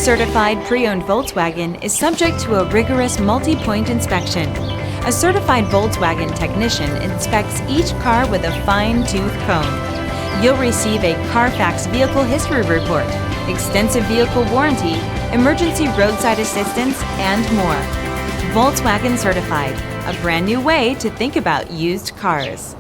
certified pre-owned Volkswagen is subject to a rigorous multi-point inspection. A certified Volkswagen technician inspects each car with a fine-tooth comb. You'll receive a CARFAX vehicle history report, extensive vehicle warranty, emergency roadside assistance, and more. Volkswagen Certified, a brand new way to think about used cars.